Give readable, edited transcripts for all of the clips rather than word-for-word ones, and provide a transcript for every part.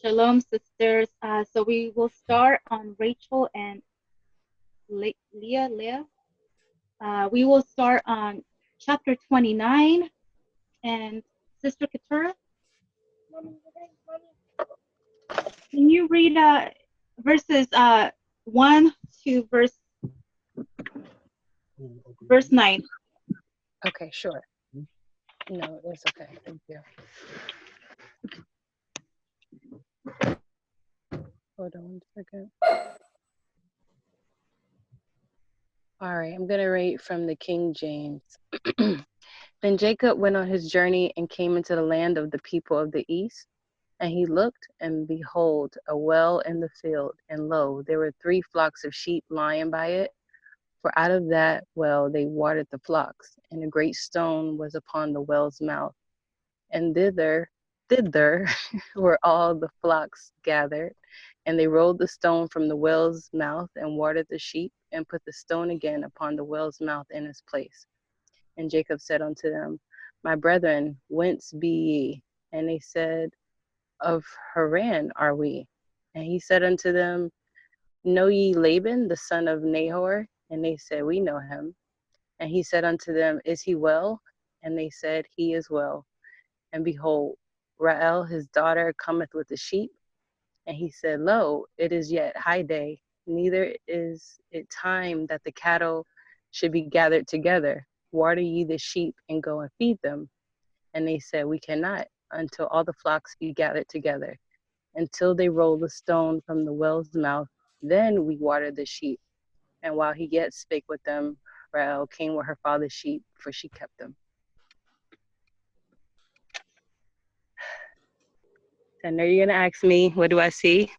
Shalom, sisters. So we will start on Rachel and Leah. We will start on chapter 29. And Sister Keturah, can you read verses 1 to verse 9? Okay, sure. No, it's okay. Thank you. Hold on 1 second. All right, I'm going to read from the King James. Then Jacob went on his journey and came into the land of the people of the east. And he looked, and behold, a well in the field. And lo, there were 3 flocks of sheep lying by it. For out of that well they watered the flocks. And a great stone was upon the well's mouth. And thither were all the flocks gathered. And they rolled the stone from the well's mouth and watered the sheep, and put the stone again upon the well's mouth in its place. And Jacob said unto them, My brethren, whence be ye? And they said, Of Haran are we. And he said unto them, Know ye Laban, the son of Nahor? And they said, We know him. And he said unto them, Is he well? And they said, He is well. And behold, Rael his daughter cometh with the sheep. And he said, Lo, it is yet high day, neither is it time that the cattle should be gathered together. Water ye the sheep, and go and feed them. And they said, We cannot, until all the flocks be gathered together. Until they roll the stone from the well's mouth, then we water the sheep. And while he yet spake with them, Rael came with her father's sheep, for she kept them. I know you're going to ask me, what do I see?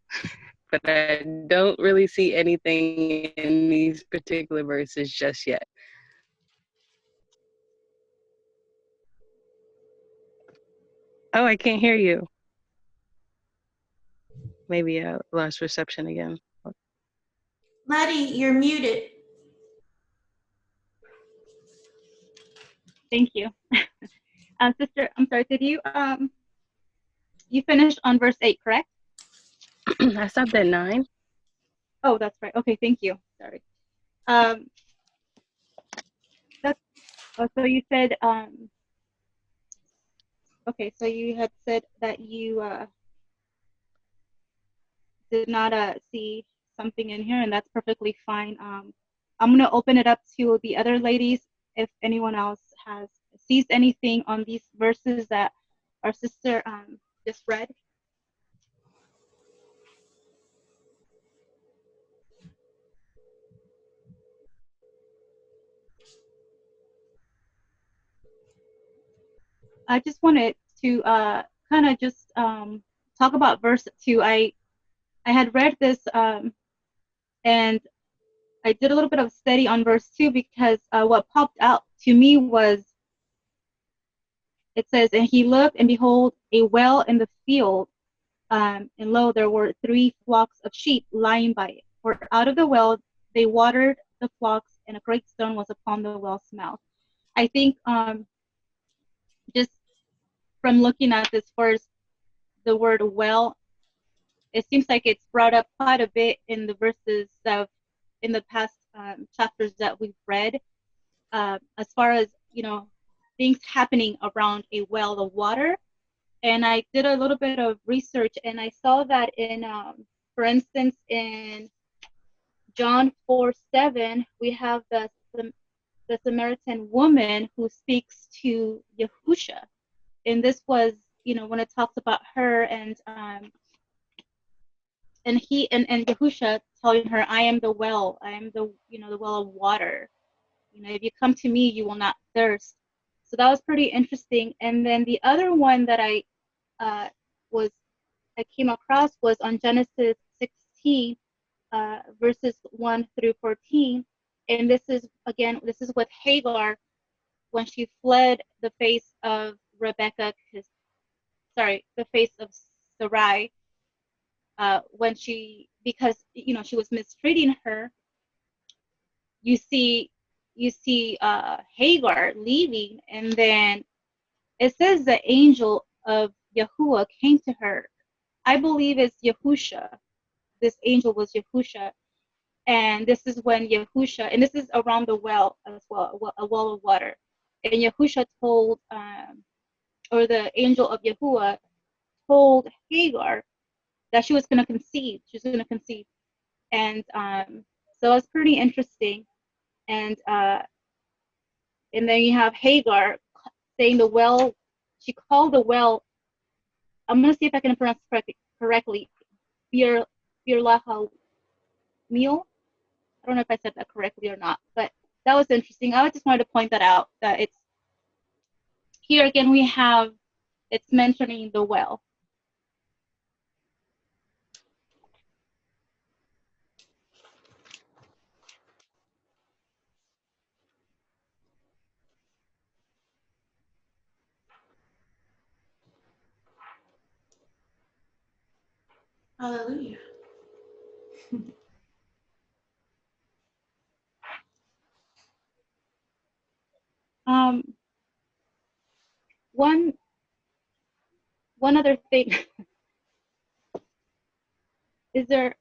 But I don't really see anything in these particular verses just yet. Oh, I can't hear you. Maybe I lost reception again. Maddie, you're muted. Thank you. Sister, I'm sorry, did you finished on verse 8, correct? I stopped at 9. Oh, that's right. Okay, thank you. Sorry. So you said okay, so you had said that you did not see something in here, and that's perfectly fine. I'm gonna open it up to the other ladies if anyone else sees anything on these verses that our sister just read. I just wanted to kind of just talk about verse 2. I had read this and I did a little bit of study on verse 2 because what popped out to me was, it says, and he looked, and behold, a well in the field, and lo, there were 3 flocks of sheep lying by it. For out of the well they watered the flocks, and a great stone was upon the well's mouth. I think just from looking at this verse, the word well, it seems like it's brought up quite a bit in the verses in the past chapters that we've read, as far as, things happening around a well of water. And I did a little bit of research, and I saw that in, for instance, in John 4:7, we have the Samaritan woman who speaks to Yahusha. And this was, when it talks about her and Yahusha telling her, I am the well, I am the well of water. If you come to me, you will not thirst. So that was pretty interesting. And then the other one that I came across was on Genesis 16, verses 1 through 14. And this is with Hagar when she fled the face of Rebecca, the face of Sarai, because she was mistreating her. You see Hagar leaving, and then it says the angel of Yahuah came to her I believe it's Yahusha. This angel was Yahusha. And this is when Yahusha, and this is around the well as well, a well of water. And Yahusha told, or the angel of Yahuah told Hagar that she was going to conceive. She was going to conceive. And so it's pretty interesting. And then you have Hagar saying the well, she called the well, I'm going to see if I can pronounce correctly, Bir Lahal Meal. I don't know if I said that correctly or not, but that was interesting. I just wanted to point that out, that it's here again we have it's mentioning the well. Hallelujah. One other thing is there.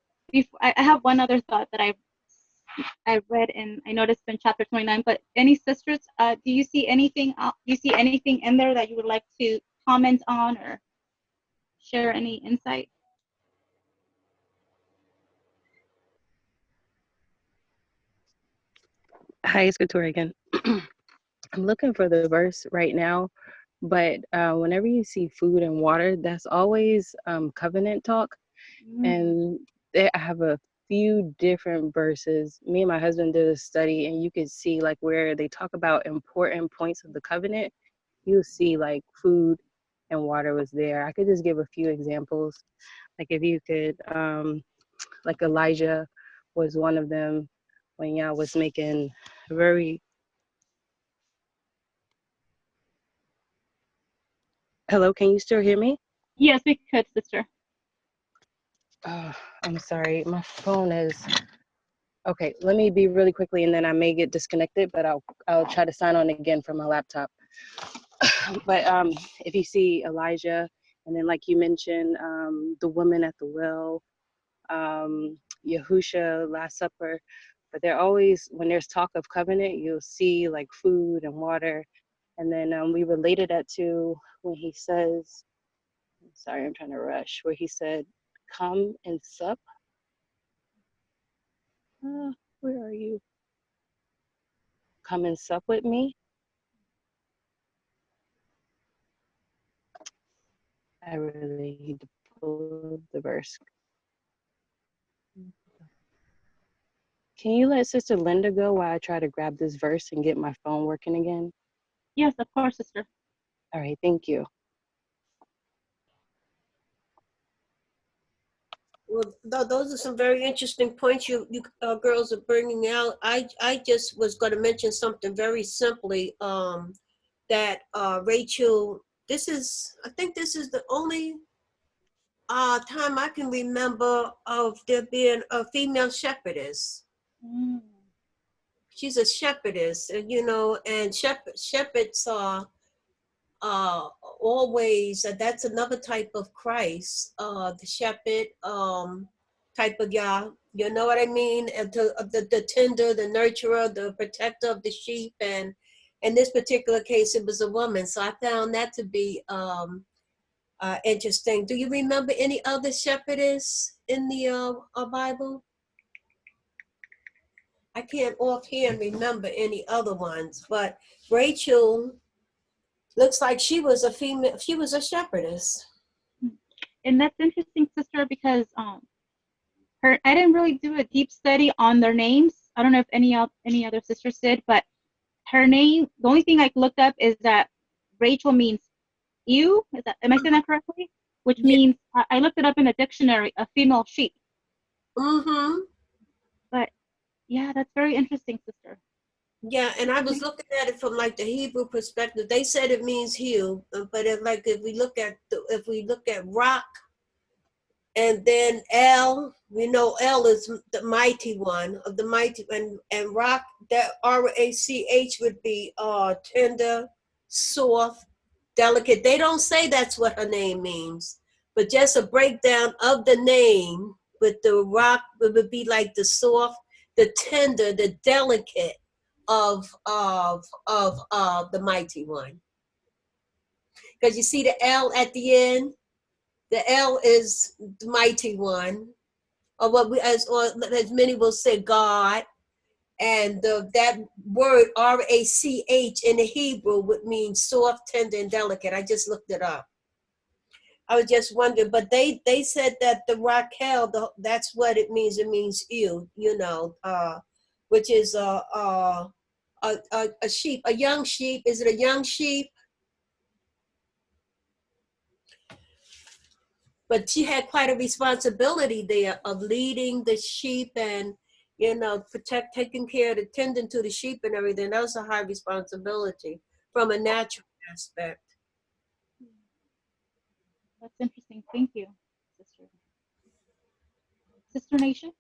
I have one other thought that I read, and I noticed in chapter 29. But any sisters, do you see anything? Do you see anything in there that you would like to comment on or share any insight? Hi, it's Victoria again. I'm looking for the verse right now, but whenever you see food and water, that's always covenant talk. And I have a few different verses. Me and my husband did a study, and you could see like where they talk about important points of the covenant. You'll see like food and water was there. I could just give a few examples. Like if you could, like Elijah was one of them when Yah was making very. Hello, can you still hear me? Yes, we could, sister. I'm sorry, my phone is. Okay, let me be really quickly, and then I may get disconnected, but I'll try to sign on again from my laptop. But if you see Elijah, and then like you mentioned, the woman at the well, Yahusha, Last Supper, but they're always, when there's talk of covenant, you'll see like food and water, and then we related that to when he says, sorry, I'm trying to rush, where he said, "Come and sup." Where are you? Come and sup with me. I really need to pull the verse. Can you let Sister Linda go while I try to grab this verse and get my phone working again? Yes, of course, sister. All right, thank you. Well, those are some very interesting points you girls are bringing out. I just was going to mention something very simply, that Rachel, I think this is the only time I can remember of there being a female shepherdess. She's a shepherdess, and shepherds are always, that's another type of Christ, the shepherd, type of Yah, you know what I mean? And the tender, the nurturer, the protector of the sheep, and in this particular case, it was a woman. So I found that to be interesting. Do you remember any other shepherdess in the Bible? I can't offhand remember any other ones, but Rachel looks like she was a female. She was a shepherdess. And that's interesting, sister, because I didn't really do a deep study on their names. I don't know if any other sisters did, but her name, the only thing I looked up is that Rachel means ewe. Am I saying that correctly? Which means, I looked it up in a dictionary, a female sheep. Mm-hmm. But yeah, that's very interesting, sister. Yeah, and I was looking at it from like the Hebrew perspective. They said it means hew, but if we look at rock, and then El, we know El is the mighty one of the mighty, and rock, that RACH would be tender, soft, delicate. They don't say that's what her name means, But just a breakdown of the name with the rock, it would be like the soft, the tender, the delicate of the mighty one. Because you see the L at the end, the L is the mighty one, or what we as many will say, God. And that word R-A-C-H in the Hebrew would mean soft, tender, and delicate. I just looked it up. I was just wondering, but they said that the Raquel, that's what it means. It means you know, which is a sheep, a young sheep. Is it a young sheep? But she had quite a responsibility there of leading the sheep and, you know, taking care of tending to the sheep and everything. That was a high responsibility from a natural aspect. That's interesting. Thank you, Sister. Sister Nation?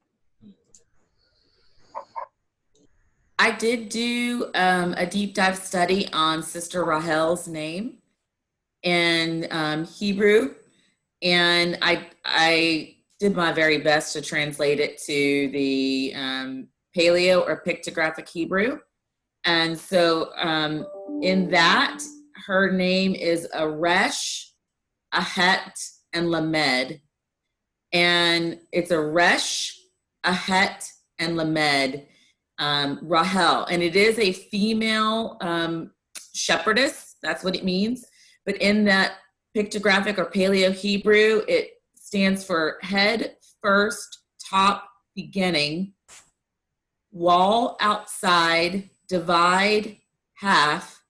I did do a deep dive study on Sister Rahel's name in Hebrew, and I did my very best to translate it to the Paleo or pictographic Hebrew. And so in that, her name is Aresh, Ahet, and Lamed. And it's Aresh, Ahet, and Lamed, Rahel. And it is a female shepherdess. That's what it means. But in that pictographic or Paleo Hebrew, it stands for head, first, top, beginning, wall, outside, divide, half,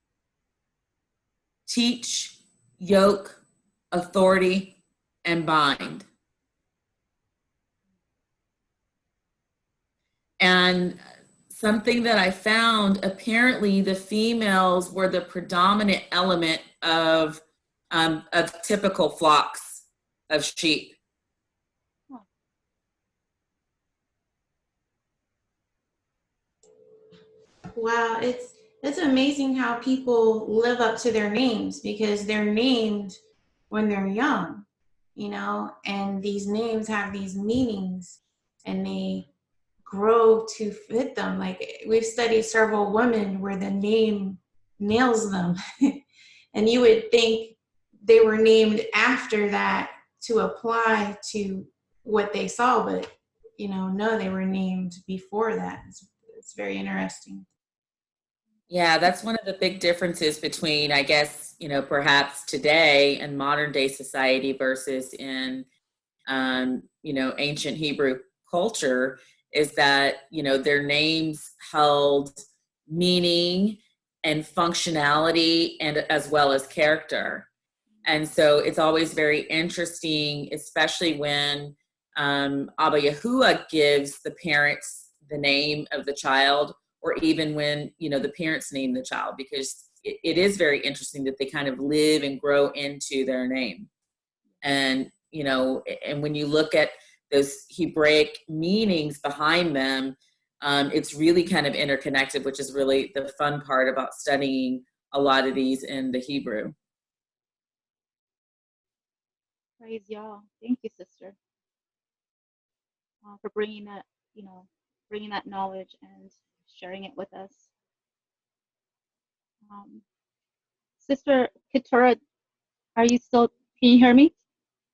teach, yoke, authority, and bind. And something that I found, apparently the females were the predominant element of typical flocks of sheep. Wow, it's amazing how people live up to their names, because they're named when they're young, you know, and these names have these meanings and they grow to fit them. Like, we've studied several women where the name nails them. And you would think they were named after that to apply to what they saw, but, you know, no, they were named before that. It's very interesting. Yeah, that's one of the big differences between, I guess, you know, perhaps today and modern day society versus in, you know, ancient Hebrew culture, is that, you know, their names held meaning and functionality and as well as character. And so it's always very interesting, especially when Abba Yahuah gives the parents the name of the child, or even when, you know, the parents name the child, because it is very interesting that they kind of live and grow into their name. And, you know, and when you look at those Hebraic meanings behind them, it's really kind of interconnected, which is really the fun part about studying a lot of these in the Hebrew. Praise Yah. Thank you, sister, for bringing that, you know, bringing that knowledge and sharing it with us. Sister Keturah, are you still, can you hear me?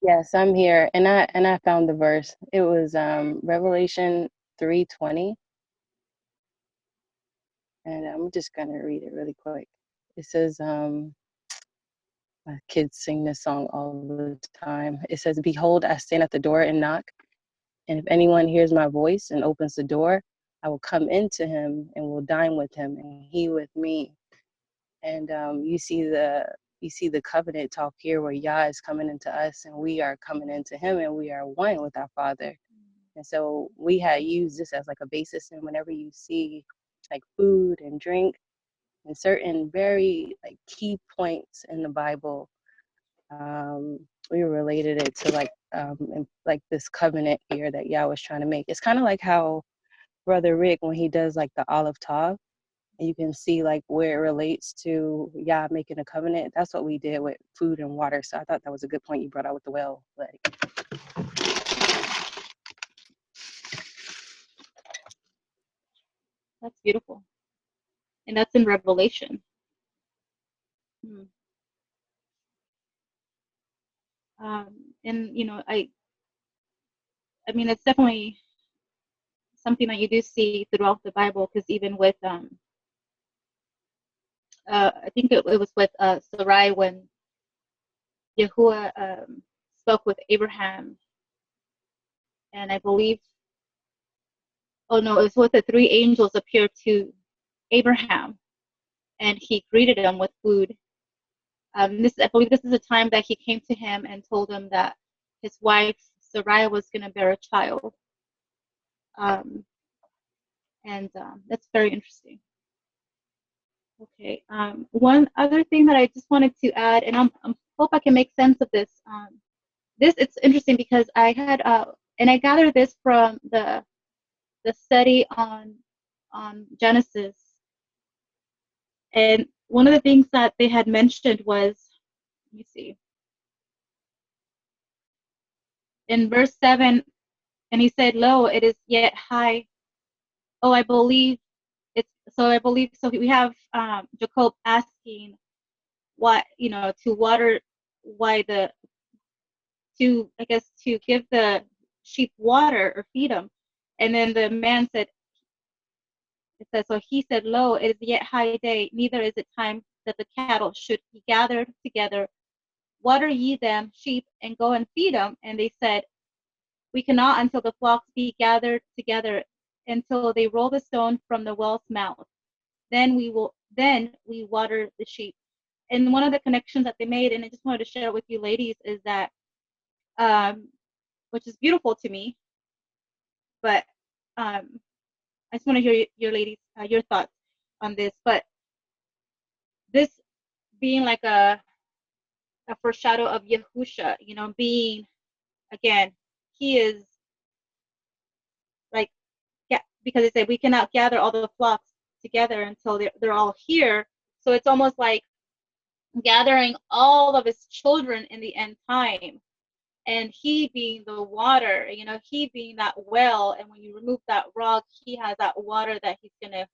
Yes, I'm here, and I found the verse. It was Revelation 3:20, and I'm just gonna read it really quick. It says, my kids sing this song all the time. It says, "Behold, I stand at the door and knock, and if anyone hears my voice and opens the door, I will come into him and will dine with him, and he with me." And you see the covenant talk here, where Yah is coming into us and we are coming into him, and we are one with our Father. And so we had used this as like a basis, and whenever you see like food and drink and certain very like key points in the Bible, we related it to like this covenant here that Yah was trying to make. It's kind of like how Brother Rick, when he does like the olive tov, and you can see like where it relates to Yah making a covenant. That's what we did with food and water. So I thought that was a good point you brought out with the well. Like, That's beautiful. And that's in Revelation. And you know, I mean, it's definitely something that you do see throughout the Bible, because even with I think it was with Sarai, when Yahuah spoke with Abraham, and I believe, oh no, it was with the three angels appeared to Abraham, and he greeted him with food. I believe this is a time that he came to him and told him that his wife Sarai was going to bear a child. That's very interesting. Okay. One other thing that I just wanted to add, and I hope I can make sense of this. It's interesting because I had and I gathered this from the study on Genesis, and one of the things that they had mentioned was, let me see, in verse 7, and he said, "Lo, it is yet high." Oh, I believe it's so. I believe so. We have Jacob asking, "What, to water? Why I guess to give the sheep water or feed them?" And then the man said, it says, so he said, "Lo, it is yet high day, neither is it time that the cattle should be gathered together. Water ye them, sheep, and go and feed them." And they said, "We cannot until the flocks be gathered together, until they roll the stone from the well's mouth. Then we water the sheep." And one of the connections that they made, and I just wanted to share with you ladies, is that, which is beautiful to me, but I just want to hear your ladies, your thoughts on this. But this being like a foreshadow of Yahusha, being, again, he is like, because they say we cannot gather all the flocks together until they're all here. So it's almost like gathering all of his children in the end time, and he being the water, he being that well, and when you remove that rock, he has that water that he's going to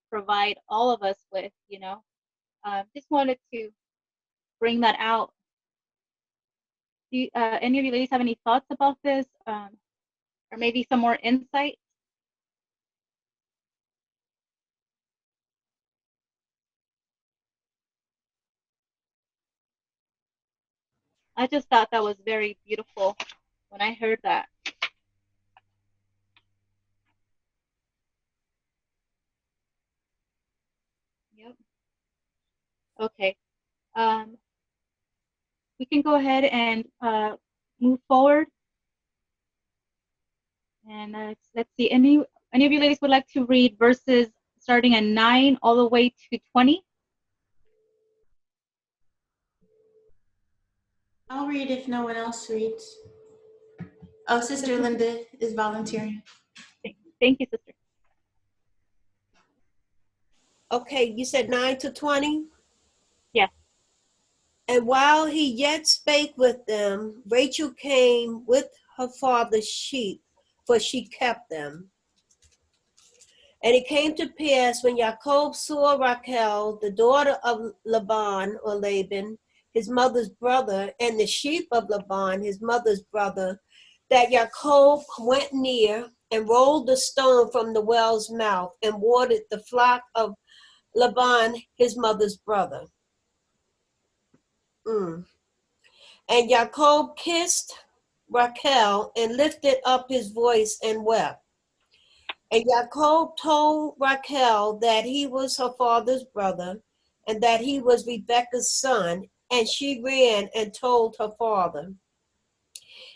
provide all of us with. Just wanted to bring that out. Do any of you ladies have any thoughts about this, or maybe some more insight? I just thought that was very beautiful when I heard that. Yep. Okay. We can go ahead and move forward. And let's see. Any of you ladies would like to read verses starting at 9 all the way to 20? I'll read if no one else reads. Oh, Sister Linda is volunteering. Thank you, sister. Okay, you said 9 to 20? Yes. And while he yet spake with them, Rachel came with her father's sheep, for she kept them. And it came to pass when Jacob saw Rachel, the daughter of Laban or Laban, his mother's brother, and the sheep of Laban, his mother's brother, that Jacob went near and rolled the stone from the well's mouth and watered the flock of Laban, his mother's brother. And Jacob kissed Rachel and lifted up his voice and wept. And Jacob told Rachel that he was her father's brother and that he was Rebekah's son, and she ran and told her father.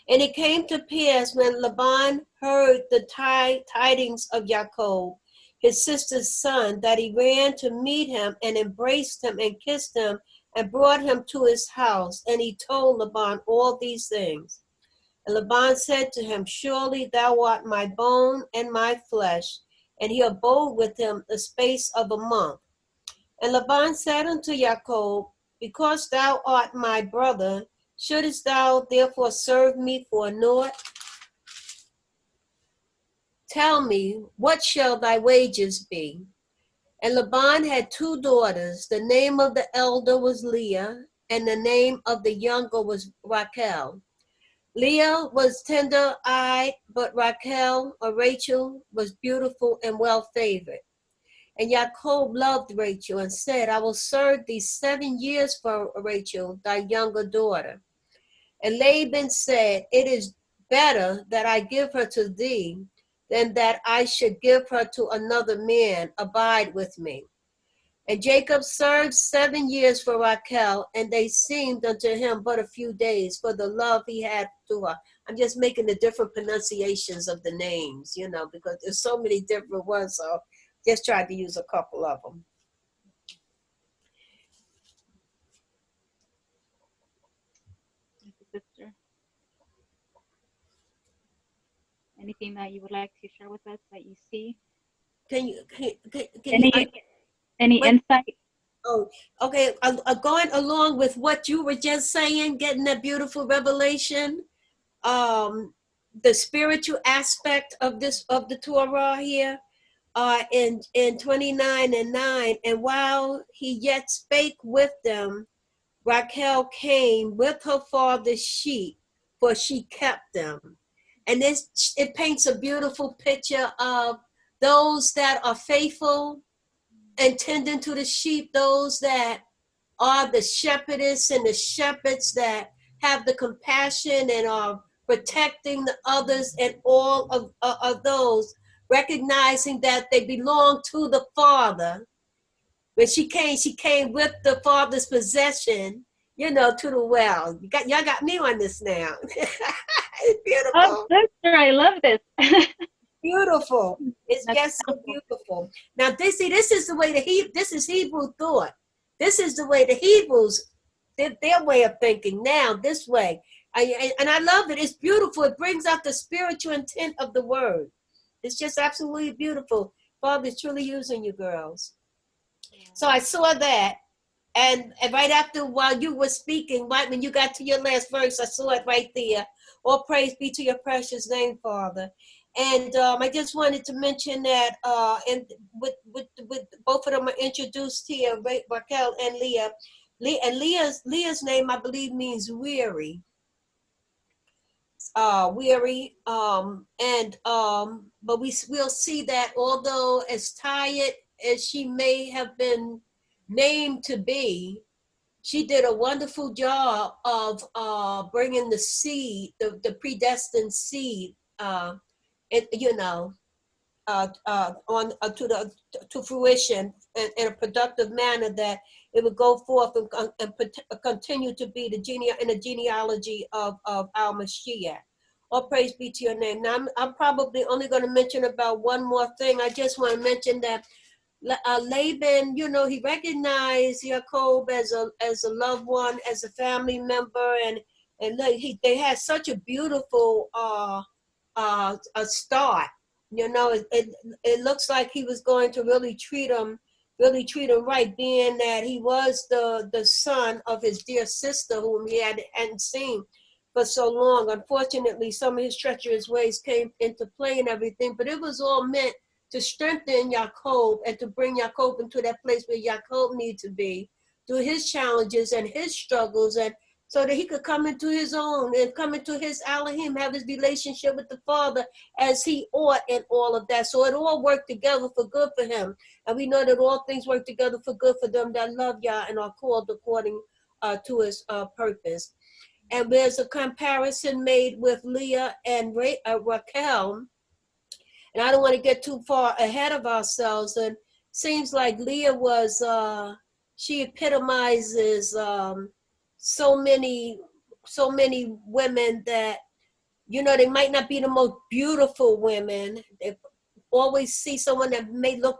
And it came to pass when Laban heard the tidings of Jacob, his sister's son, that he ran to meet him and embraced him and kissed him and brought him to his house. And he told Laban all these things. And Laban said to him, "Surely thou art my bone and my flesh. and he abode with him the space of a month. And Laban said unto Jacob, because thou art my brother, shouldest thou therefore serve me for naught? Tell me, what shall thy wages be? And Laban had 2 daughters. The name of the elder was Leah, and the name of the younger was Rachel. Leah was tender-eyed, but Rachel, or Rachel, was beautiful and well-favored. And Jacob loved Rachel and said, I will serve thee 7 years for Rachel, thy younger daughter. And Laban said, it is better that I give her to thee than that I should give her to another man. Abide with me. And Jacob served 7 years for Rachel, and they seemed unto him but a few days for the love he had to her. I'm just making the different pronunciations of the names, you know, because there's so many different ones, so just tried to use a couple of them. Sister, anything that you would like to share with us that you see? Can you Any insight? Oh, okay. Going along with what you were just saying, getting that beautiful revelation, the spiritual aspect of the Torah here, in 29:9, and while he yet spake with them, Rachel came with her father's sheep, for she kept them. And it paints a beautiful picture of those that are faithful and tending to the sheep, those that are the shepherdess and the shepherds that have the compassion and are protecting the others, and all of those, recognizing that they belong to the Father. When she came with the Father's possession, you know, to the well. Y'all got me on this now. It's beautiful. Oh, sister, I love this. Beautiful. It's just so beautiful. Now, this is the way this is Hebrew thought. This is the way the Hebrews did their way of thinking now, this way. And I love it. It's beautiful. It brings out the spiritual intent of the word. It's just absolutely beautiful. Father's truly using you girls. So I saw that. And right after, while you were speaking, right when you got to your last verse, I saw it right there. All praise be to your precious name, Father. And I just wanted to mention that, and with both of them are introduced here, Raquel and Leah. Leah's name, I believe, means weary. Weary. But we'll see that although as tired as she may have been named to be, she did a wonderful job of bringing the seed, the predestined seed, to fruition in a productive manner, that it would go forth and continue to be the genealogy of our Mashiach. All praise be to your name. Now I'm probably only going to mention about one more thing. I just want to mention that Laban, you know, he recognized Jacob as a loved one, as a family member, and they had such a beautiful a start. You know, it looks like he was going to really treat him right, being that he was the son of his dear sister, whom he hadn't seen for so long. Unfortunately, some of his treacherous ways came into play and everything, but it was all meant to strengthen Jacob and to bring Jacob into that place where Jacob needed to be through his challenges and his struggles, and so that he could come into his own and come into his Elohim, have his relationship with the Father as he ought, and all of that. So it all worked together for good for him. And we know that all things work together for good for them that love Yah and are called according to his purpose. And there's a comparison made with Leah and Rachel. And I don't want to get too far ahead of ourselves. And seems like Leah was, she epitomizes so many women that, you know, they might not be the most beautiful women. They always see someone that may look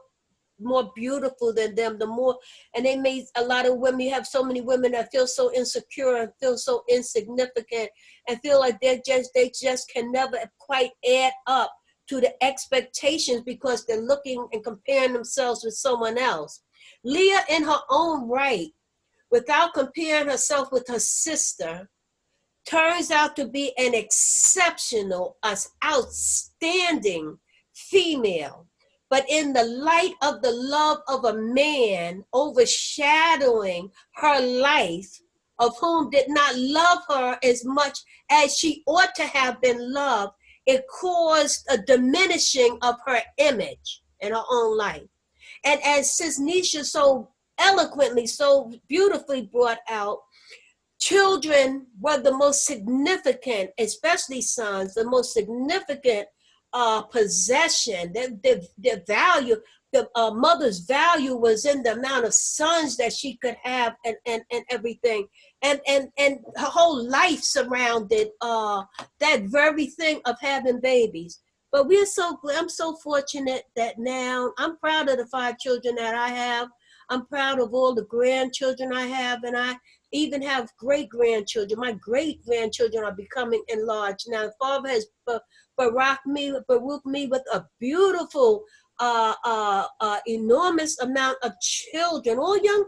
more beautiful than them, the more, and they may, a lot of women, you have so many women that feel so insecure and feel so insignificant and feel like they just can never quite add up to the expectations because they're looking and comparing themselves with someone else. Leah, in her own right, without comparing herself with her sister, turns out to be an exceptional, outstanding female. But in the light of the love of a man overshadowing her life, of whom did not love her as much as she ought to have been loved, it caused a diminishing of her image in her own life. And as Sis Nisha so eloquently, so beautifully brought out, children were the most significant, especially sons, the most significant possession. Their value, the mother's value was in the amount of sons that she could have and everything. And her whole life surrounded that very thing of having babies. But I'm so fortunate that now I'm proud of the 5 children that I have. I'm proud of all the grandchildren I have, and I even have great-grandchildren. My great-grandchildren are becoming enlarged. Now, the Father has baruch me with a beautiful, enormous amount of children, all young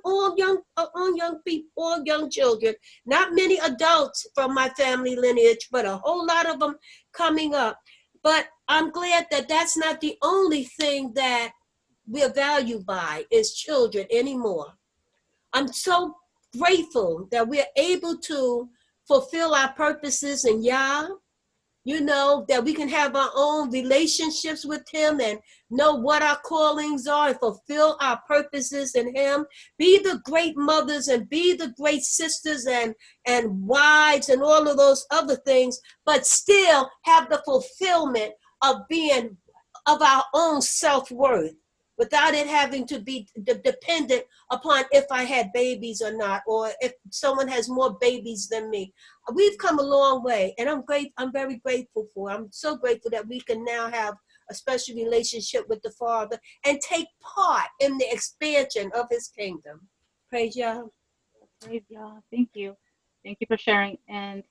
people, all young children. Not many adults from my family lineage, but a whole lot of them coming up. But I'm glad that that's not the only thing that we're valued by as children anymore. I'm so grateful that we're able to fulfill our purposes in Yah, that we can have our own relationships with him and know what our callings are and fulfill our purposes in him. Be the great mothers and be the great sisters and wives and all of those other things, but still have the fulfillment of our own self-worth, without it having to be dependent upon if I had babies or not, or if someone has more babies than me. We've come a long way, and I'm very grateful for it. I'm so grateful that we can now have a special relationship with the Father and take part in the expansion of his kingdom. Praise Yah. Praise Yah. Thank you. Thank you for sharing. And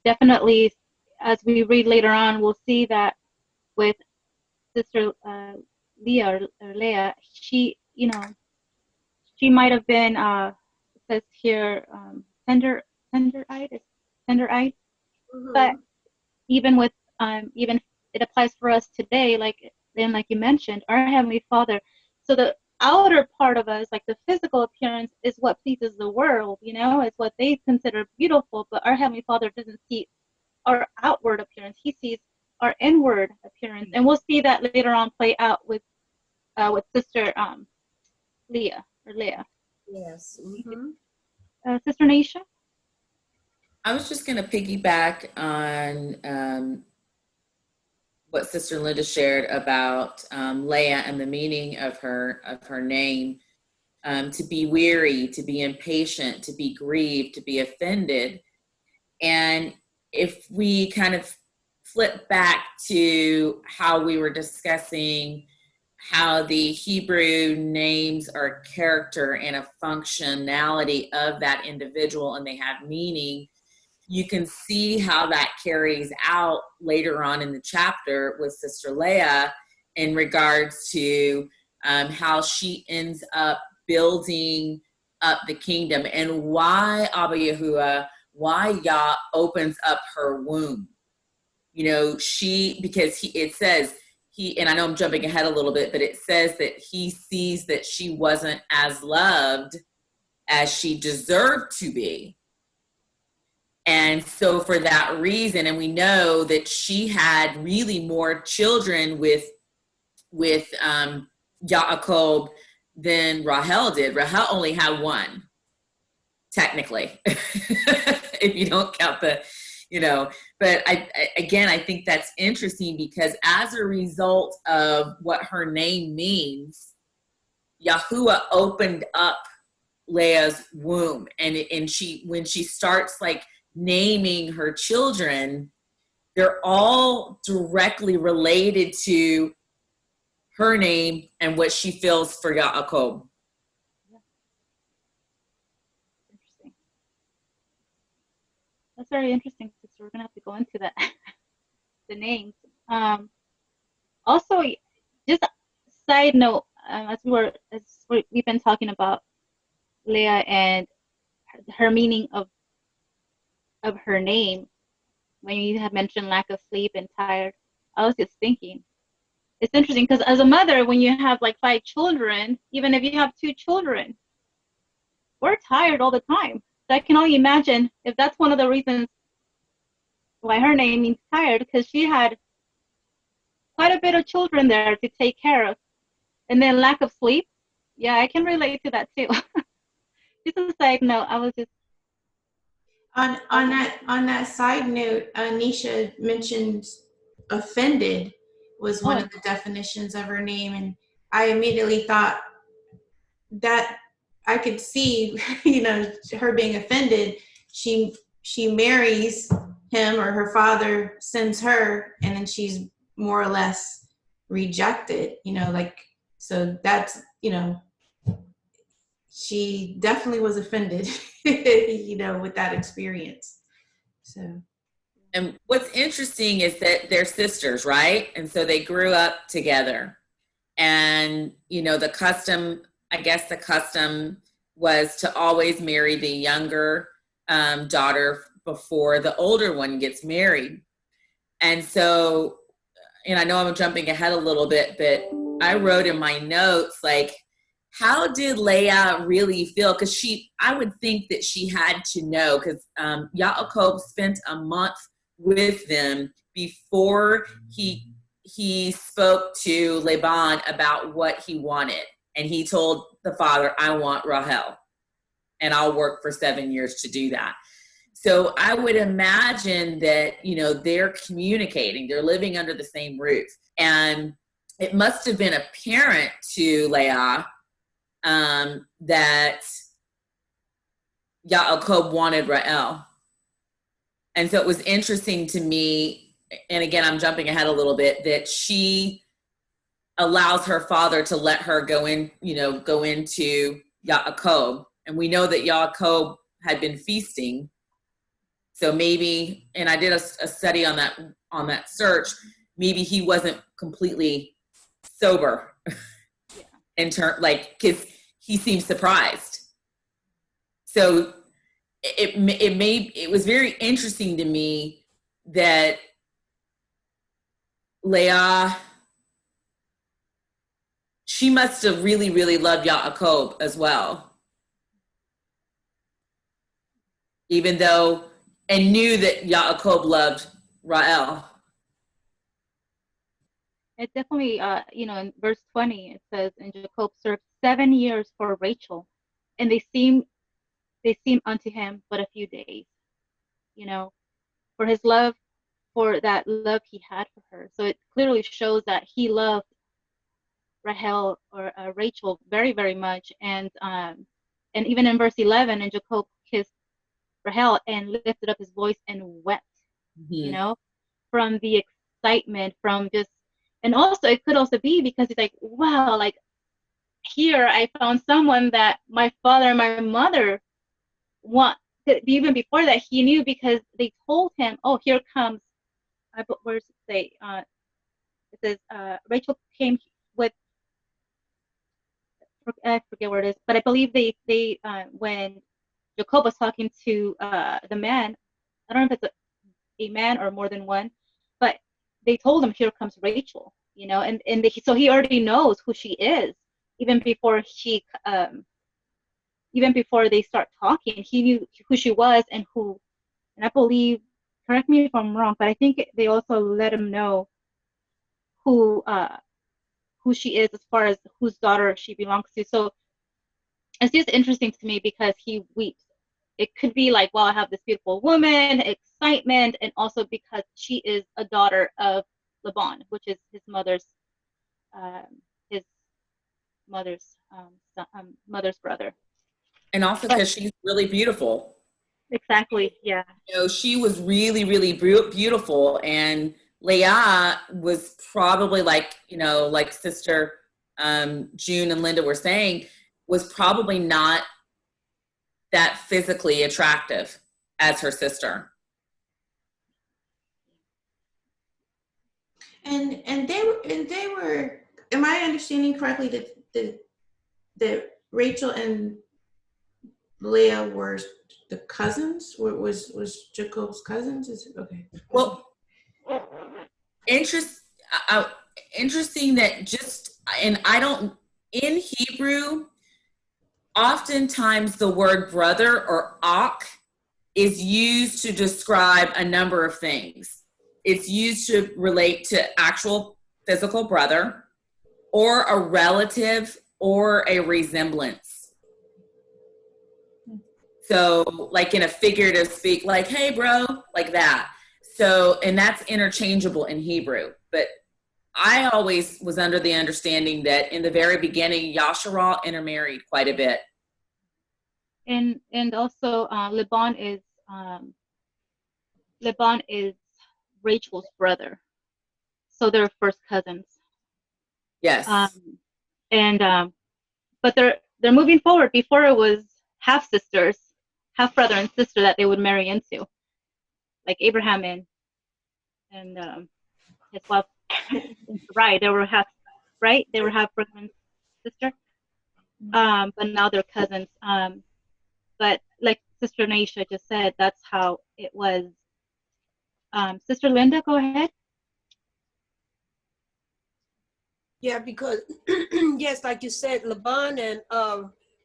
definitely, as we read later on, we'll see that with Sister Leah or Leah, she might have been it says here tender-eyed, Mm-hmm. but even with even it applies for us today, like you mentioned, our Heavenly Father. So the outer part of us, like the physical appearance, is what pleases the world, it's what they consider beautiful, but our Heavenly Father doesn't see our outward appearance. He sees our inward appearance, and we'll see that later on play out with Sister Leah or Leah. Yes. Mm-hmm. Sister Nisha? I was just going to piggyback on what Sister Linda shared about Leah and the meaning of her name. To be weary, to be impatient, to be grieved, to be offended. And if we kind of flip back to how we were discussing how the Hebrew names are character and a functionality of that individual, and they have meaning, you can see how that carries out later on in the chapter with Sister Leah in regards to how she ends up building up the kingdom, and why Abba Yahuwah, why Yah opens up her womb. It says, and I know I'm jumping ahead a little bit, but it says that he sees that she wasn't as loved as she deserved to be. And so for that reason, and we know that she had really more children with Yaakov than Rahel did. Rahel only had one, technically, if you don't count but I think that's interesting because as a result of what her name means, Yahuwah opened up Leah's womb, and when she starts like naming her children, they're all directly related to her name and what she feels for Yaakov. Interesting. That's very interesting, sister. We're gonna have to go into that, the names. Also, just a side note, we've been talking about Leah and her meaning of her name. When you have mentioned lack of sleep and tired, I was just thinking, it's interesting because as a mother, when you have like 5 children, even if you have 2 children, we're tired all the time. So I can only imagine if that's one of the reasons why her name means tired, because she had quite a bit of children there to take care of. And then lack of sleep. Yeah, I can relate to that too. Just a side note, I was just On that side note, Nisha mentioned offended was one of the definitions of her name, and I immediately thought that I could see, her being offended. She marries him, or her father sends her, and then she's more or less rejected. So that's, she definitely was offended, with that experience. So. And what's interesting is that they're sisters, right? And so they grew up together. And, the custom was to always marry the younger daughter before the older one gets married. And so, and I know I'm jumping ahead a little bit, but I wrote in my notes, like, how did Leah really feel? Because I would think that she had to know, because Yaakov spent a month with them before he spoke to Laban about what he wanted. And he told the father, I want Rahel, and I'll work for 7 years to do that. So I would imagine that, they're communicating, they're living under the same roof. And it must have been apparent to Leah that Yaakov wanted Rahel. And so it was interesting to me, and again, I'm jumping ahead a little bit, that she allows her father to let her go into Yaakov. And we know that Yaakov had been feasting. So maybe, and I did a study on that search, maybe he wasn't completely sober. Because he seemed surprised. So it was very interesting to me that Leah, she must have really, really loved Yaakov as well. Even though, and knew that Yaakov loved Rahel. It definitely, in verse 20, it says, and Jacob served 7 years for Rachel, and they seemed unto him but a few days, for his love, for that love he had for her. So it clearly shows that he loved Rahel, or Rachel, very, very much. And even in verse 11, and Jacob kissed Rahel and lifted up his voice and wept, from the excitement, from just. And also, it could also be because he's like, wow, like, here I found someone that my father and my mother want. Even before that, he knew, because they told him, oh, here comes, where does it say? It says, Rachel came with, I forget where it is, but I believe they when Jacob was talking to the man, I don't know if it's a man or more than one, but they told him, here comes Rachel, so he already knows who she is, even before they start talking. He knew who she was, and I believe, correct me if I'm wrong, but I think they also let him know who she is, as far as whose daughter she belongs to. So it's just interesting to me, because he weeps. It could be like, well, I have this beautiful woman, excitement, and also because she is a daughter of Laban, which is his mother's mother's brother. And also because she's really beautiful. Exactly, yeah. She was really, really beautiful. And Leah was probably like Sister June and Linda were saying, was probably not that physically attractive as her sister. And they were. Am I understanding correctly that Rachel and Leah were the cousins? Was Jacob's cousins? Is it okay? Well, interesting that in Hebrew, oftentimes the word brother or akh is used to describe a number of things. It's used to relate to actual physical brother, or a relative, or a resemblance. So like in a figurative speak, like, hey bro, like that. So, and that's interchangeable in Hebrew. But I always was under the understanding that in the very beginning, Yasharal intermarried quite a bit. And also Laban is Rachel's brother, so they're first cousins. Yes. But they're moving forward. Before it was half sisters, half brother and sister that they would marry into, like Abraham and his wife, right? They were half brother and sister. But now they're cousins. But like Sister Naisha just said, that's how it was. Sister Linda, go ahead. Yeah, because yes, like you said, Laban and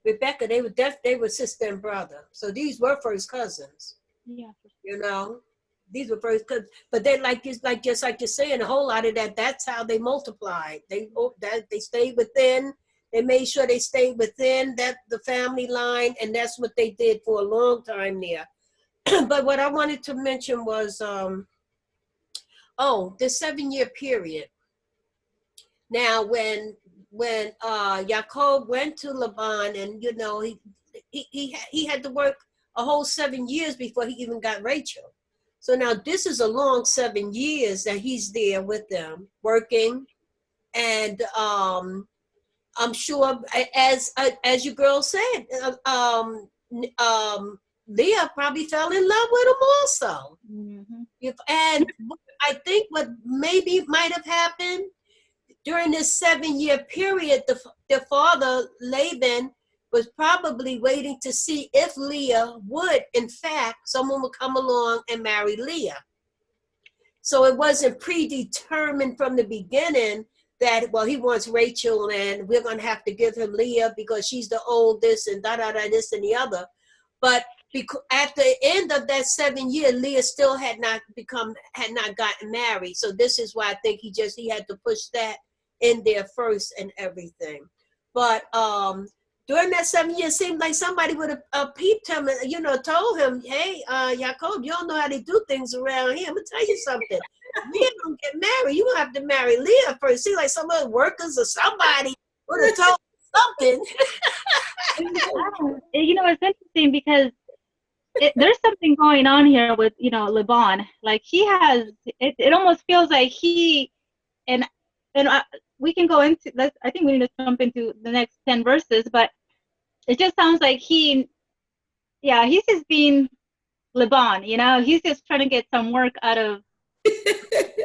Rebecca, they were sister and brother. So these were first cousins. Yeah. You know, these were first cousins. But they just like you're saying, a whole lot of that. That's how they multiplied. They stayed within. They made sure they stayed within the family line, and that's what they did for a long time there. But what I wanted to mention was, the 7-year period. Now, when Yaakov went to Laban, and you know he had to work a whole 7 years before he even got Rachel. So now this is a long 7 years that he's there with them working, and I'm sure, as you girls said, Leah probably fell in love with him also. Mm-hmm. And I think what maybe might have happened during this 7-year period, the father, Laban, was probably waiting to see if Leah would, in fact, someone would come along and marry Leah. So it wasn't predetermined from the beginning that, well, he wants Rachel and we're going to have to give him Leah because she's the oldest and this and the other. But at the end of that 7 year, Leah still had not gotten married. So this is why I think he had to push that in there first and everything. But during that 7 years, it seemed like somebody would have peeped him and, you know, told him, hey, Yaakov, you don't know how they do things around here. I'm going to tell you something. Leah don't get married. You're going to have to marry Leah first. See, like some of the workers or somebody would have told something. You know, it's interesting because there's something going on here with, you know, Laban. Like he has, it almost feels like he, and we can go into, I think we need to jump into the next 10 verses, but it just sounds like he's just being Laban, you know, he's just trying to get some work out of.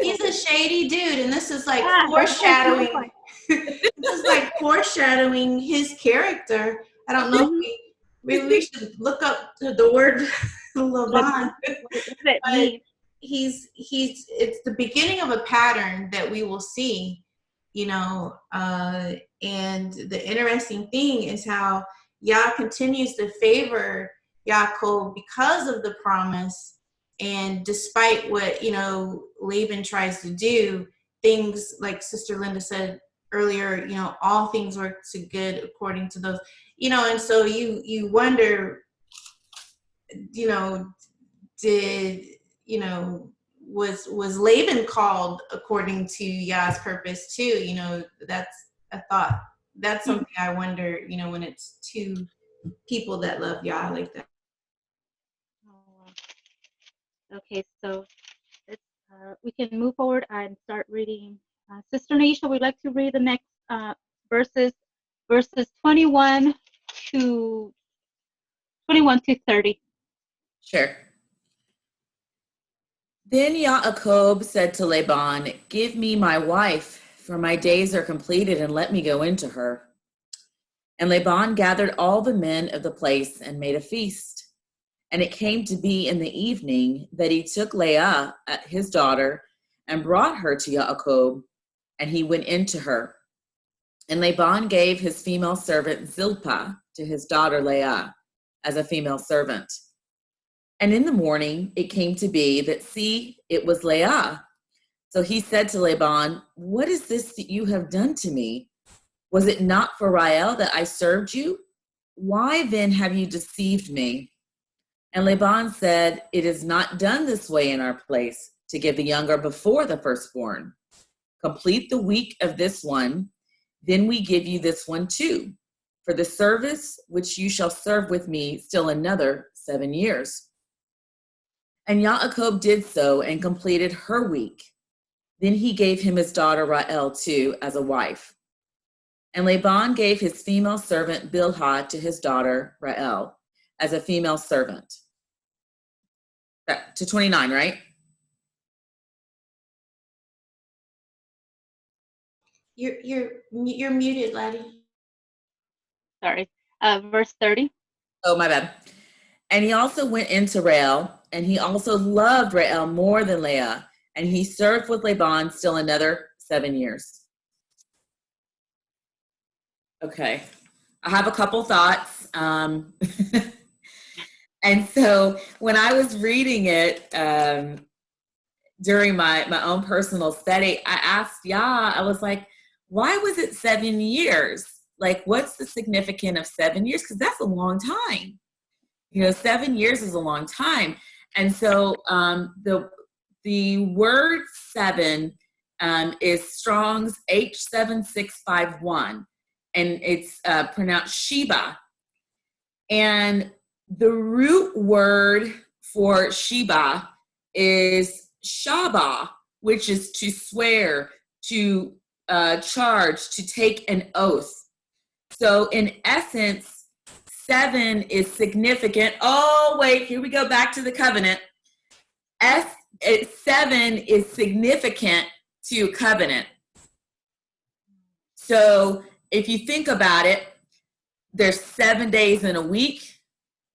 He's a shady dude, and this is like foreshadowing. This is like foreshadowing his character. I don't know if we should look up the word Laban. But it's the beginning of a pattern that we will see, you know, and the interesting thing is how Yah continues to favor Yaakov because of the promise, and despite what, you know, Laban tries to do, things like Sister Linda said earlier, you know, all things work to good according to those, you know, and so you wonder, you know, was Laban called according to Yah's purpose too? You know, that's a thought. That's something I wonder, you know, when it's two people that love Yah like that. Okay, so we can move forward and start reading. Sister Naisha, we'd like to read the next verses 21 to 30. Sure. Then Yaakov said to Laban, "Give me my wife, for my days are completed, and let me go into her." And Laban gathered all the men of the place and made a feast. And it came to be in the evening that he took Leah, his daughter, and brought her to Yaakov, and he went into her. And Laban gave his female servant Zilpah to his daughter Leah as a female servant. And in the morning it came to be that, see, it was Leah. So he said to Laban, "What is this that you have done to me? Was it not for Rael that I served you? Why then have you deceived me?" And Laban said, "It is not done this way in our place, to give the younger before the firstborn. Complete the week of this one, then we give you this one too, for the service which you shall serve with me still another 7 years." And Yaakov did so and completed her week. Then he gave him his daughter Rael too as a wife. And Laban gave his female servant Bilhah to his daughter Rael as a female servant. To 29, right? You're muted, laddie. Sorry. Verse 30. Oh, my bad. And he also went into Rael, and he also loved Rael more than Leah, and he served with Laban still another 7 years. Okay, I have a couple thoughts. And so when I was reading it during my own personal study, I asked Yah, I was like, why was it 7 years? Like, what's the significance of 7 years? Because that's a long time. 7 years is a long time. And so the word seven is Strong's H7651, and it's pronounced Sheba. And the root word for Sheba is Shaba, which is to swear, to charge, to take an oath. So in essence, 7 is significant. Oh, wait, here we go back to the covenant. 7 is significant to covenant. So if you think about it, there's 7 days in a week,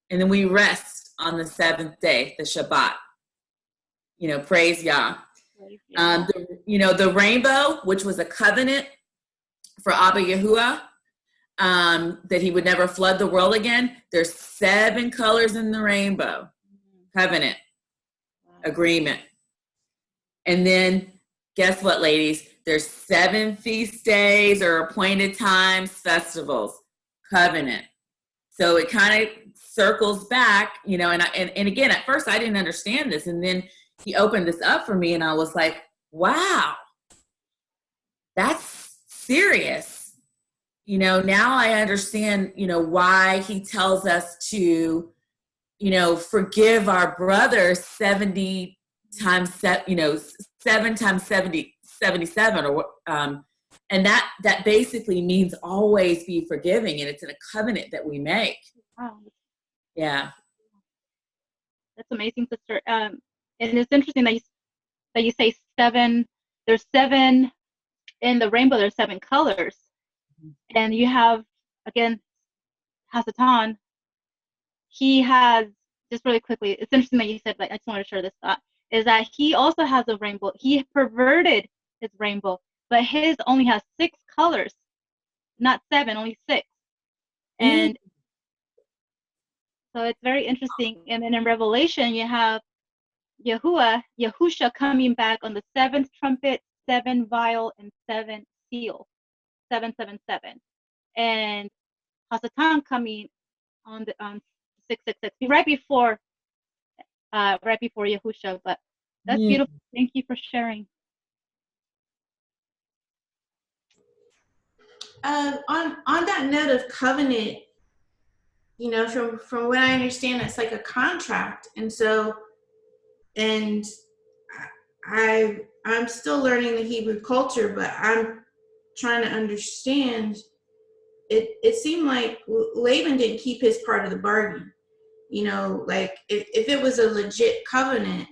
and then we rest on the 7th day, the Shabbat. Praise Yah. The rainbow, which was a covenant for Abba Yahuah, that he would never flood the world again. There's 7 colors in the rainbow. Covenant, agreement. And then guess what, ladies? There's 7 feast days or appointed times, festivals, covenant. So it kind of circles back, and again, at first I didn't understand this. And then he opened this up for me, and I was like, wow, that's serious. Now I understand, why he tells us to, forgive our brothers 70 times, 7 times 70, 77, or, and that basically means always be forgiving, and it's in a covenant that we make. Wow. Yeah. That's amazing, sister. And it's interesting that you say 7. There's 7 in the rainbow. There's 7 colors, and you have, again, Hasatan. He has, just really quickly, it's interesting that you said, like, I just want to share this thought, is that he also has a rainbow. He perverted his rainbow, but his only has 6 colors, not 7, only 6. And so it's very interesting. And then in Revelation, you have Yahusha coming back on the 7th trumpet, 7 vial, and 7 seal, 777. And Hasatan coming on the 666, right before Yahusha. But that's beautiful. Thank you for sharing. On that note of covenant, from what I understand, it's like a contract, and so, and I'm still learning the Hebrew culture, but I'm trying to understand. It seemed like Laban didn't keep his part of the bargain. Like if it was a legit covenant,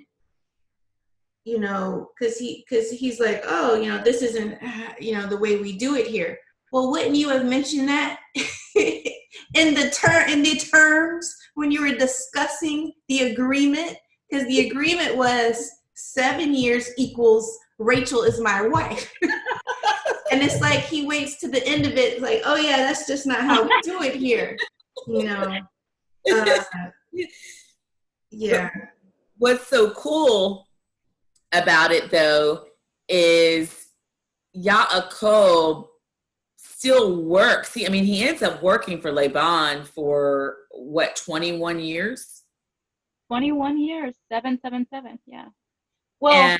because he's like, oh, this isn't, the way we do it here. Well, wouldn't you have mentioned that in the terms when you were discussing the agreement? Because the agreement was 7 years equals Rachel is my wife. And it's like he waits to the end of it, like, oh yeah, that's just not how we do it here. Yeah. What's so cool about it, though, is Yaakov still works. He ends up working for Laban for what, 21 years? 21 years, 777, yeah. Well, and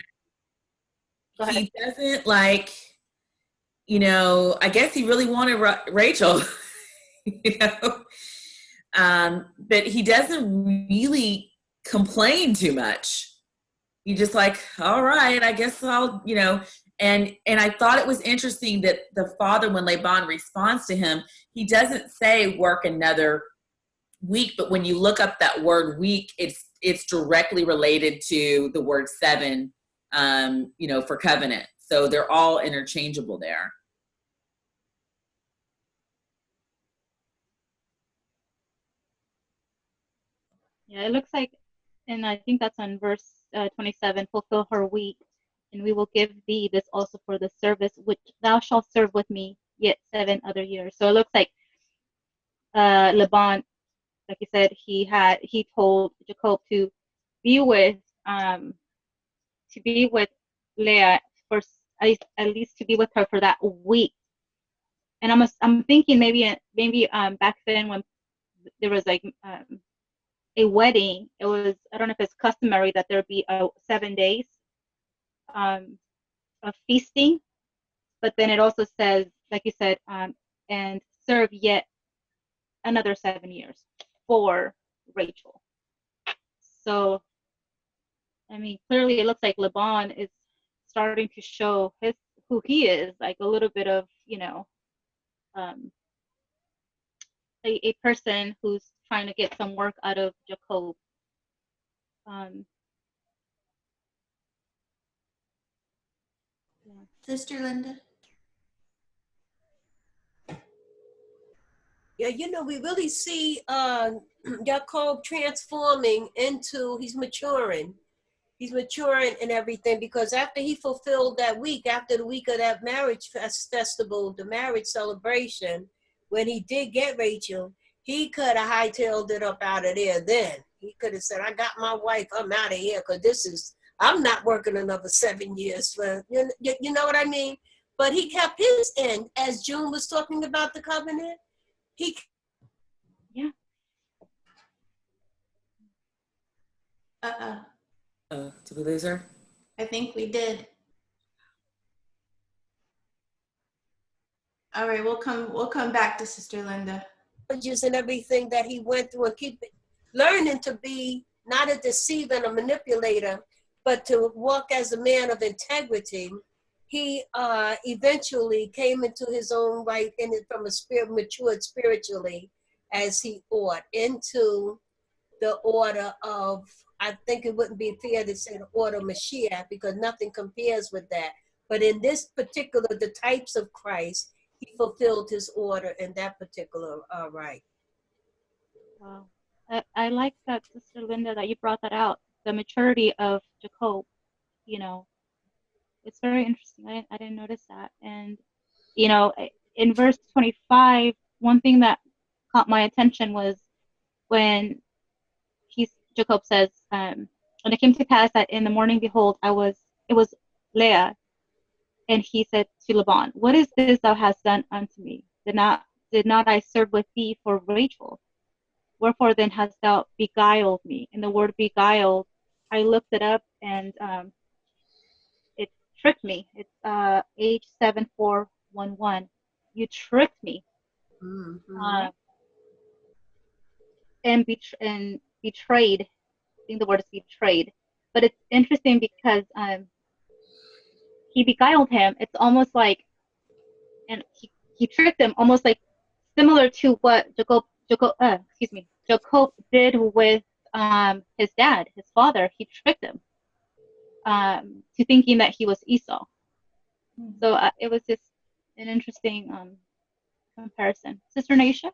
go ahead. he doesn't I guess he really wanted Rachel, but he doesn't really complain too much. He just like, all right, I guess I'll, and I thought it was interesting that the father, when Laban responds to him, he doesn't say work another week, but when you look up that word week, it's directly related to the word 7, for covenant. So they're all interchangeable there. Yeah, it looks like, and I think that's on verse 27, fulfill her week, and we will give thee this also for the service which thou shalt serve with me yet 7 other years. So it looks like Laban, like you said, he told Jacob to be with Leah for at least to be with her for that week. And I'm thinking maybe back then when there was like a wedding, it was, I don't know if it's customary that there be 7 days of feasting, but then it also says, like you said, and serve yet another 7 years for Rachel. So clearly it looks like Laban is starting to show who he is, like a little bit of, a person who's trying to get some work out of Jacob. Sister Linda? Yeah, we really see Jacob transforming into, he's maturing and everything, because after he fulfilled that week, after the week of that marriage festival, the marriage celebration, when he did get Rachel, he could have hightailed it up out of there then. He could have said, I got my wife, I'm out of here, because I'm not working another 7 years for, you know what I mean? But he kept his end, as June was talking about the covenant. Yeah. Did we lose her? I think we did. All right, we'll come back to Sister Linda. And everything that he went through, and keep learning to be not a deceiver and a manipulator, but to walk as a man of integrity. He eventually came into his own right, and from a spirit, matured spiritually as he ought, into the order of, I think it wouldn't be fair to say the order of Mashiach, because nothing compares with that. But in this particular, the types of Christ, he fulfilled his order in that particular right. Wow. I like that, Sister Linda, that you brought that out, the maturity of Jacob. It's very interesting. I didn't notice that. And, in verse 25, one thing that caught my attention was when Jacob says, and it came to pass that in the morning, behold, it was Leah. And he said to Laban, what is this thou hast done unto me? Did not I serve with thee for Rachel? Wherefore then hast thou beguiled me? And the word beguiled, I looked it up, and it tricked me. It's H7411. You tricked me. Mm-hmm. And betrayed. I think the word is betrayed. But it's interesting because he beguiled him. It's almost like, and he tricked him, almost like similar to what Jacob did with his dad, his father. He tricked him. to thinking that he was Esau. So it was just an interesting comparison. Sister Naisha?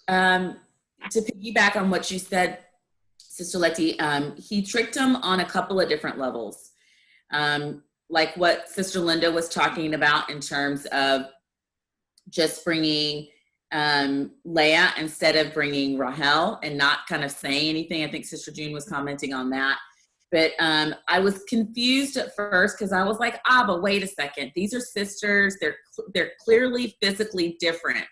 To piggyback on what you said, Sister Letty, he tricked him on a couple of different levels. Like what Sister Linda was talking about in terms of just bringing Leah instead of bringing Rahel and not kind of saying anything. I think Sister June was commenting on that. But I was confused at first because I was like, but wait a second. These are sisters. They're clearly physically different.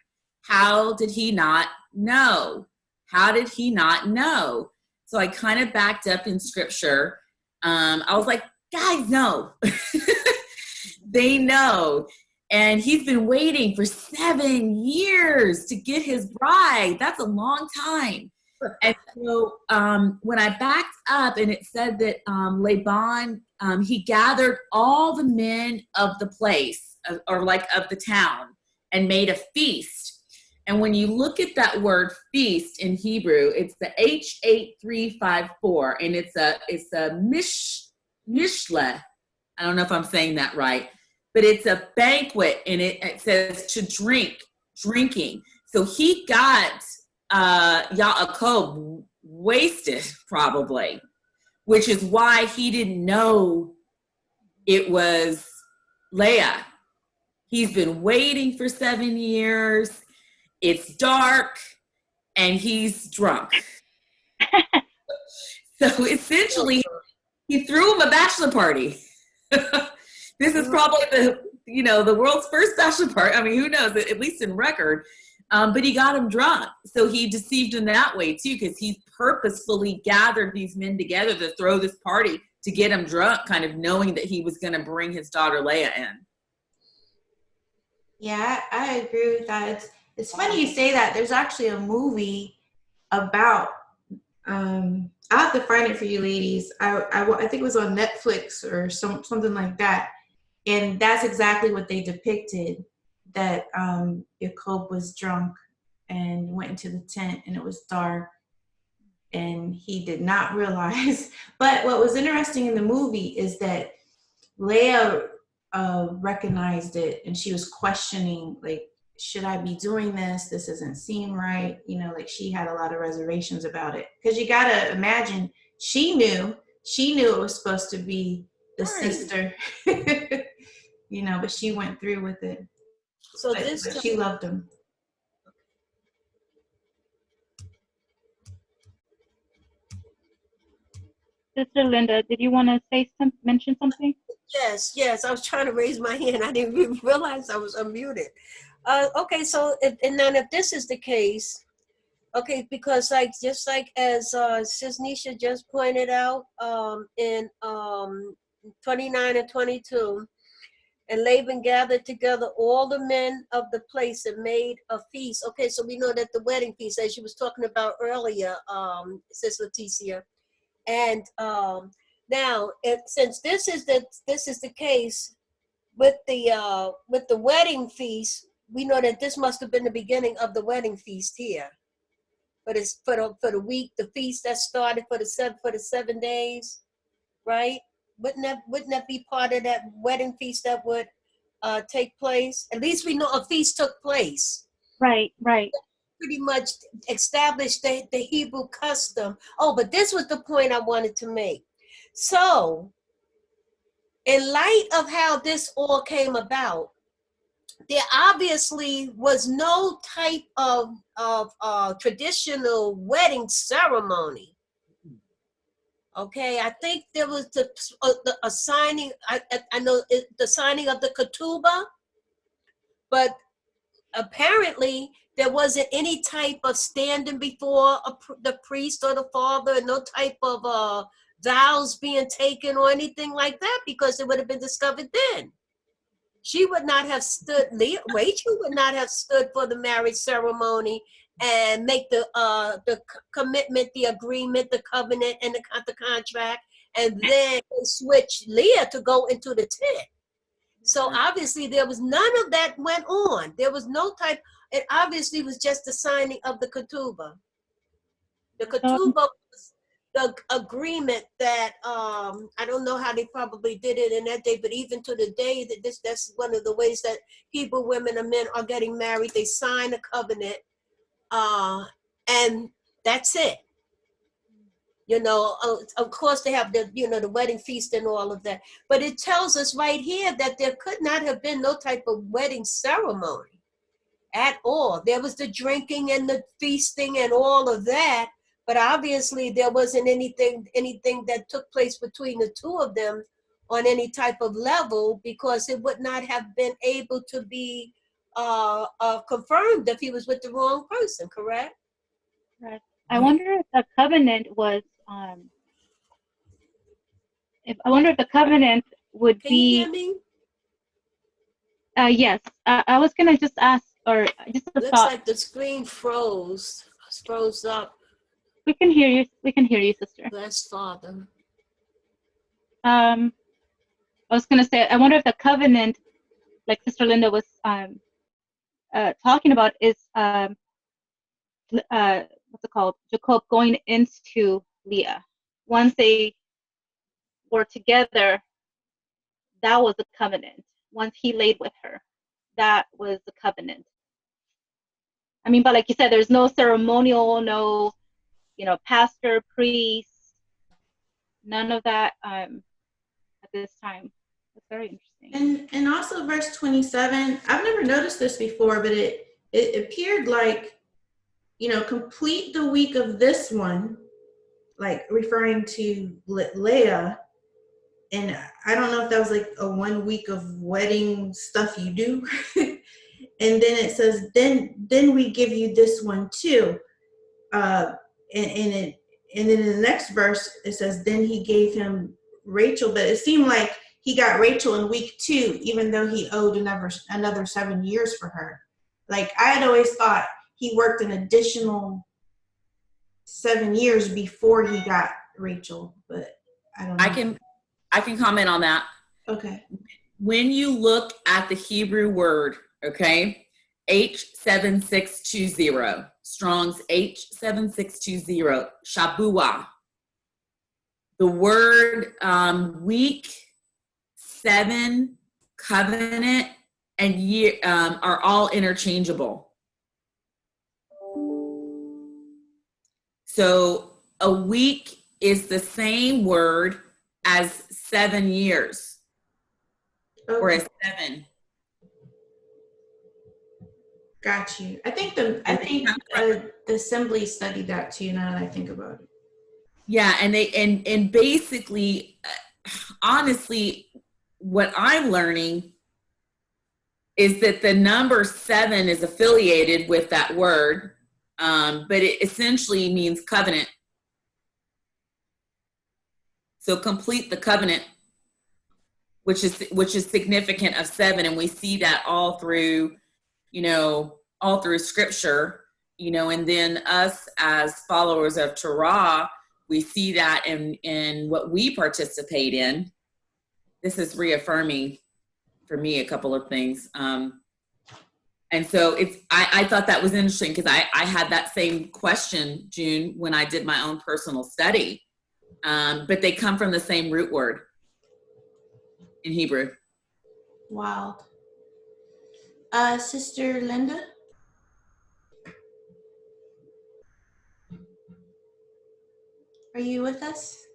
How did he not know? How did he not know? So I kind of backed up in scripture. I was like, guys, no. They know. And he's been waiting for 7 years to get his bride. That's a long time. And so when I backed up and it said that Laban, he gathered all the men of the place or like of the town and made a feast. And when you look at that word feast in Hebrew, it's the H8354 and it's a mishla. I don't know if I'm saying that right, but it's a banquet and it says to drinking. So he got Yaakov wasted probably, which is why he didn't know it was Leah. He's been waiting for 7 years. It's dark and he's drunk. So essentially he threw him a bachelor party. This is probably the world's first bachelor party. I mean, who knows, at least in record. But he got him drunk. So he deceived him that way too, because he purposefully gathered these men together to throw this party to get him drunk, kind of knowing that he was going to bring his daughter Leah in. Yeah, I agree with that. It's funny you say that. There's actually a movie about, I'll have to find it for you ladies. I think it was on Netflix or something like that. And that's exactly what they depicted, that Jacob was drunk and went into the tent and it was dark and he did not realize. But what was interesting in the movie is that Leah recognized it and she was questioning, like, should I be doing this? This doesn't seem right. Like she had a lot of reservations about it. Because you got to imagine, she knew it was supposed to be the sister, but she went through with it. So But she loved him. Sister Linda, did you want to mention something? Yes. I was trying to raise my hand. I didn't even realize I was unmuted. Okay, so and then if this is the case, okay, because just like as Sis Nisha just pointed out in 29 and 22, and Laban gathered together all the men of the place and made a feast. Okay, so we know that the wedding feast, as you was talking about earlier, Sis Leticia, and now since this is the case with the wedding feast, we know that this must have been the beginning of the wedding feast here. But it's for the week, the feast that started for the 7 days, right? Wouldn't that be part of that wedding feast that would take place? At least we know a feast took place. Right. Pretty much established the Hebrew custom. Oh, but this was the point I wanted to make. So, in light of how this all came about, there obviously was no type of traditional wedding ceremony. Okay, I think there was a signing. I know the signing of the ketubah, but apparently there wasn't any type of standing before the priest or the father, no type of vows being taken or anything like that, because it would have been discovered then. She would not have stood, Rachel would not have stood for the marriage ceremony and make the commitment, the agreement, the covenant, and the contract, and then switch Leah to go into the tent. So obviously there was none of that went on. There was no type, it obviously was just the signing of the ketubah. The ketubah the agreement that I don't know how they probably did it in that day, but even to the day that that's one of the ways that Hebrew women and men are getting married. They sign a covenant, and that's it. You know, of course they have the, you know, the wedding feast and all of that, but it tells us right here that there could not have been no type of wedding ceremony at all. There was the drinking and the feasting and all of that, but obviously there wasn't anything that took place between the two of them on any type of level, because it would not have been able to be confirmed if he was with the wrong person, correct? Right. I wonder if the covenant was if the covenant would Can you be hear me? yes. I was gonna just ask, or just a Looks thought. like the screen froze up. We can hear you. We can hear you, sister. Bless Father. I was gonna say, I wonder if the covenant, like Sister Linda was talking about, is what's it called? Jacob going into Leah. Once they were together, that was a covenant. Once he laid with her, that was the covenant. I mean, but like you said, there's no ceremonial, no, you know, pastor, priest, none of that at this time. It's very interesting. And also verse 27, I've never noticed this before, but it appeared like, you know, complete the week of this one, like referring to Leah. And I don't know if that was like a 1 week of wedding stuff you do. And then it says, then we give you this one too. And then in the next verse, it says, then he gave him Rachel. But it seemed like he got Rachel in week 2, even though he owed another 7 years for her. Like, I had always thought he worked an additional 7 years before he got Rachel, but I don't know. I can comment on that. Okay. When you look at the Hebrew word, okay, H7620, Strong's H7620, Shabuah, the word week, 7, covenant, and year are all interchangeable. So a week is the same word as 7 years, or as 7. Got you. I think the Assembly studied that too, now that I think about it. Yeah, and they and basically, honestly, what I'm learning is that the number 7 is affiliated with that word, but it essentially means covenant. So complete the covenant, which is significant of 7, and we see that all through, all through Scripture, and then us as followers of Torah, we see that in what we participate in. This is reaffirming for me a couple of things. And so I thought that was interesting, because I had that same question, June, when I did my own personal study. But they come from the same root word in Hebrew. Wow. Sister Linda? Are you with us?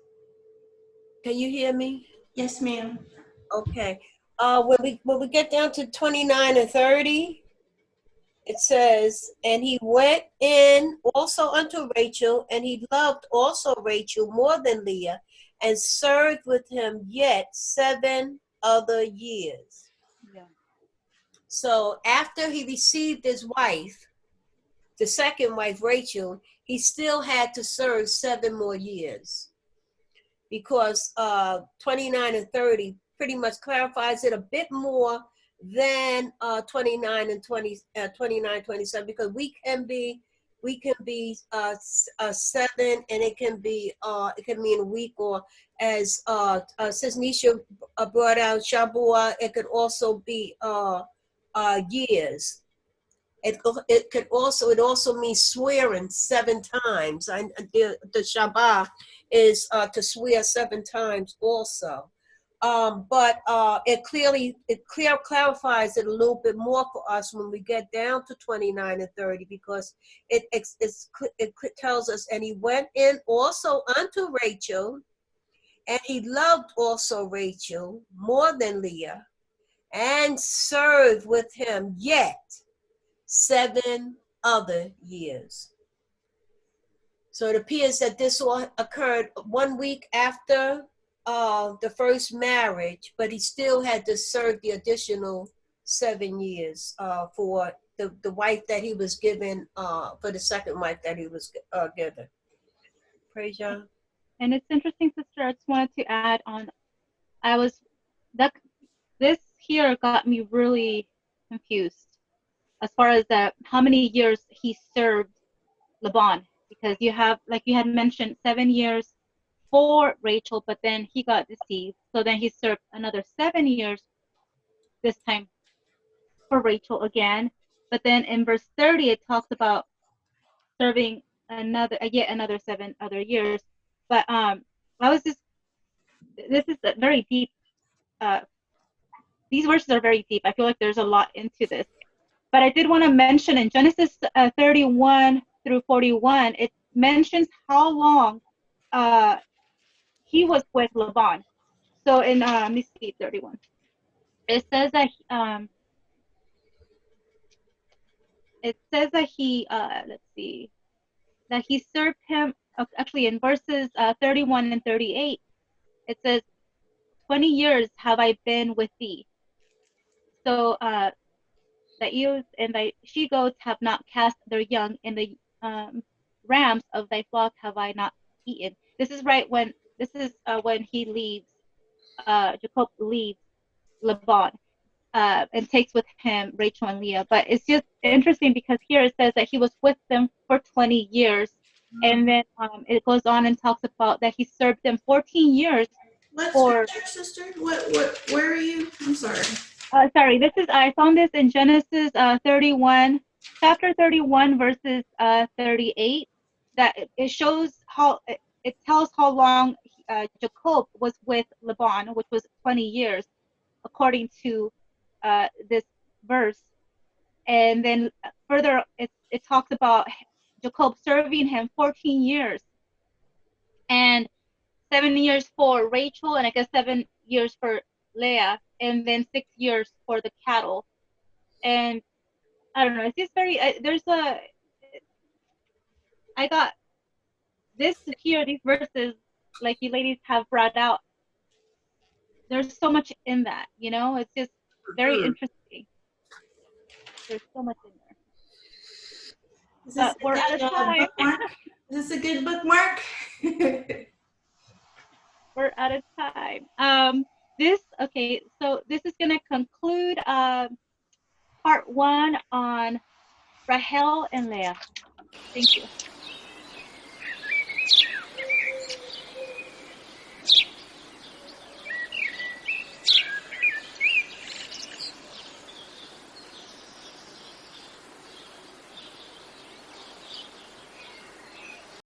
Can you hear me? Yes, ma'am. Okay. When we get down to 29 and 30, it says, and he went in also unto Rachel, and he loved also Rachel more than Leah, and served with him yet 7 other years. Yeah. So after he received his wife, the second wife, Rachel, he still had to serve 7 more years, because 29 and 30 pretty much clarifies it a bit more than 29 and 29, 27, because we can be 7, and it can mean a week, or as Sis Nisha brought out Shabuah, it could also be years. It also means swearing 7 times. The Shabbat is to swear 7 times also. But it clarifies it a little bit more for us when we get down to 29 and 30, because it tells us, and he went in also unto Rachel, and he loved also Rachel more than Leah, and served with him yet 7 other years. So it appears that this all occurred 1 week after the first marriage, but he still had to serve the additional 7 years for the wife that he was given, for the second wife that he was given. Praise Yah. And it's interesting, sister. I just wanted to add on. This here got me really confused as far as how many years he served Laban, because you have, like you had mentioned, 7 years for Rachel, but then he got deceived. So then he served another 7 years, this time for Rachel again. But then in verse 30, it talks about serving yet another 7 other years. But this is a very deep, these verses are very deep. I feel like there's a lot into this. But I did want to mention in Genesis 31 through 41, it mentions how long he was with Laban. So in let me see, 31, it says that he let's see, that he served him. Actually, in verses 31 and 38, it says, 20 years have I been with thee. So the ewes and thy she goats have not cast their young, and the rams of thy flock have I not eaten. This is when he leaves, Jacob leaves Laban, and takes with him Rachel and Leah. But it's just interesting because here it says that he was with them for 20 years. And then it goes on and talks about that he served them 14 years. What for scripture, sister? Where are you? I'm sorry. Sorry, I found this in Genesis 31, chapter 31, verses 38. That it shows how it tells how long Jacob was with Laban, which was 20 years, according to this verse. And then further, it talks about Jacob serving him 14 years, and 7 years for Rachel, and I guess 7 years for Leah, and then 6 years for the cattle. And I don't know, it's just very, I got this here, these verses, like you ladies have brought out, there's so much in that, it's just very interesting. There's so much in there. But we're out of time. Is this a good bookmark? We're out of time. So this is going to conclude part 1 on Rahel and Leah. Thank you.